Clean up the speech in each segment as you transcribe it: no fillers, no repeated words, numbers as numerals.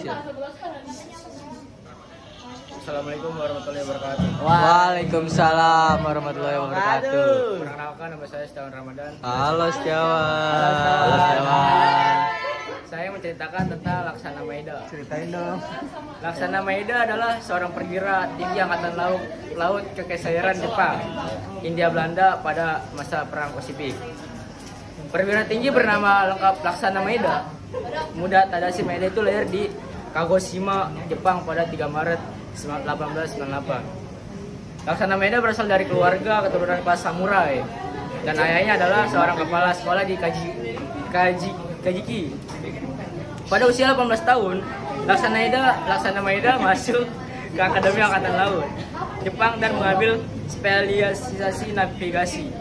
Indonesia. Assalamualaikum warahmatullahi wabarakatuh. Waalaikumsalam warahmatullahi wabarakatuh. Perkenalkan, nama saya Setiawan Ramadan. Halo Setiawan. Saya menceritakan tentang Laksana Maeda. Ceritain dong. Laksana Maeda adalah seorang perwira tinggi angkatan laut Kekaisaran Jepang, Hindia Belanda pada masa Perang Pasifik. Perwira tinggi bernama lengkap Laksana Maeda Muda Tadashi Maeda itu lahir di Kagoshima, Jepang pada 3 Maret 1898. Laksana Maeda berasal dari keluarga keturunan kelas samurai dan ayahnya adalah seorang kepala sekolah di Kajiki. Pada usia 18 tahun, Laksana Maeda masuk ke Akademi Angkatan Laut Jepang dan mengambil spesialisasi navigasi.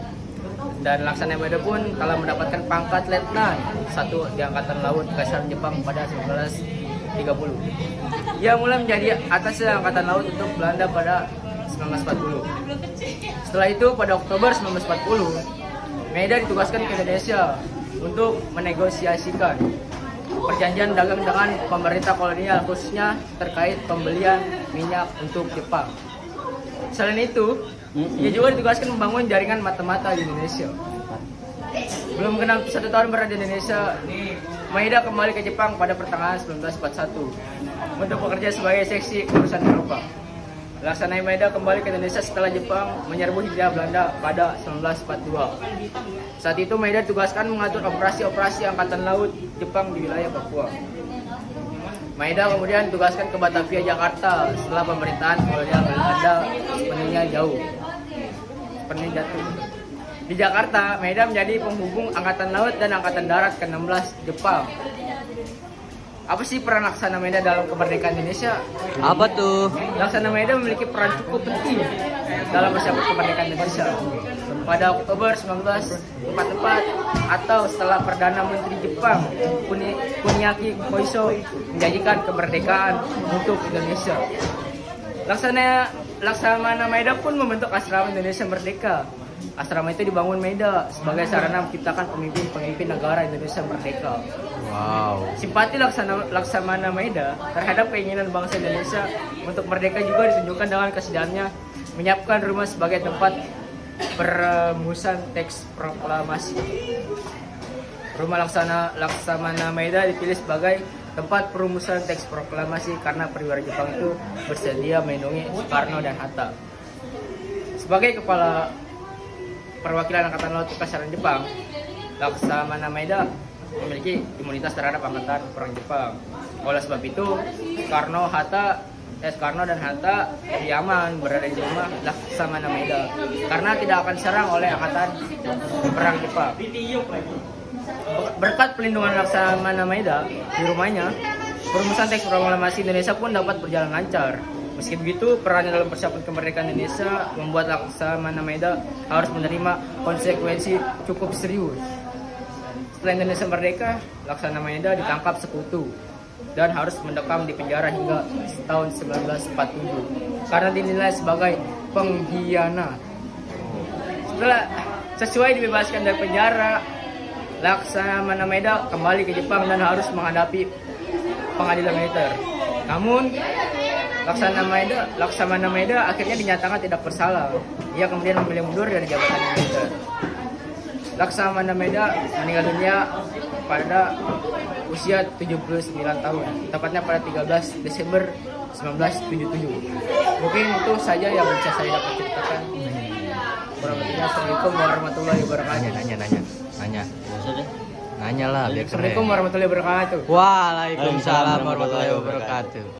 Dan Laksana Maeda pun telah mendapatkan pangkat letnan 1 di Angkatan Laut Kekaisaran Jepang pada 1930. Ia mulai menjadi atas Angkatan Laut untuk Belanda pada 1940. Setelah itu pada Oktober 1940, Maeda ditugaskan ke Indonesia untuk menegosiasikan perjanjian dagang dengan pemerintah kolonial, khususnya terkait pembelian minyak untuk Jepang. Selain itu, ia juga ditugaskan membangun jaringan mata-mata di Indonesia. Belum genap 1 tahun berada di Indonesia, Maeda kembali ke Jepang pada pertengahan 1941 untuk bekerja sebagai seksi urusan Eropa. Laksana Maeda kembali ke Indonesia setelah Jepang menyerbu Hindia Belanda pada 1942. Saat itu Maeda ditugaskan mengatur operasi-operasi Angkatan Laut Jepang di wilayah Papua. Maeda kemudian ditugaskan ke Batavia, Jakarta setelah pemerintahan kolonial Belanda sepenuhnya jatuh. Di Jakarta, Maeda menjadi penghubung Angkatan Laut dan Angkatan Darat ke-16 Jepang. Apa sih peran Laksana Maeda dalam kemerdekaan Indonesia? Apa tuh? Laksana Maeda memiliki peran cukup penting dalam persiapan kemerdekaan Indonesia. Pada Oktober 1944 atau setelah Perdana Menteri Jepang Kuniaki Koiso menjanjikan kemerdekaan untuk Indonesia, Laksana Maeda pun membentuk Asrama Indonesia Merdeka. Asrama itu dibangun Maeda sebagai sarana menciptakan pemimpin-pemimpin negara Indonesia merdeka. Wow. Simpati Laksana Maeda terhadap keinginan bangsa Indonesia untuk merdeka juga ditunjukkan dengan kesediaannya menyiapkan rumah sebagai tempat perumusan teks proklamasi. Rumah Laksana Maeda dipilih sebagai tempat perumusan teks proklamasi karena perwira Jepang itu bersedia melindungi Soekarno dan Hatta. Sebagai kepala perwakilan Angkatan Laut Kekaisaran Jepang, Laksana Maeda memiliki imunitas terhadap angkatan perang Jepang. Oleh sebab itu, Soekarno dan Hatta lebih aman berada di rumah Laksana Maeda karena tidak akan diserang oleh angkatan perang Jepang. Berkat pelindungan Laksana Maeda di rumahnya, perumusan teks proklamasi Indonesia pun dapat berjalan lancar. Meski begitu, perannya dalam persiapan kemerdekaan Indonesia membuat Laksana Maeda harus menerima konsekuensi cukup serius. Setelah Indonesia merdeka, Laksana Maeda ditangkap sekutu dan harus mendekam di penjara hingga tahun 1947 karena dinilai sebagai pengkhianat. Sesuai dibebaskan dari penjara, Laksana Maeda kembali ke Jepang dan harus menghadapi pengadilan militer. Namun, Laksana Maeda akhirnya dinyatakan tidak bersalah. Ia kemudian memilih mundur dari jabatan militer. Laksana Maeda meninggal dunia pada usia 79 tahun, tepatnya pada 13 Desember 1977. Mungkin itu saja yang bisa saya dapat ceritakan. Kurang lebihnya, Assalamualaikum warahmatullahi wabarakatuh. Nanya lah biar keren. Assalamualaikum warahmatullahi wabarakatuh. Waalaikumsalam warahmatullahi wabarakatuh.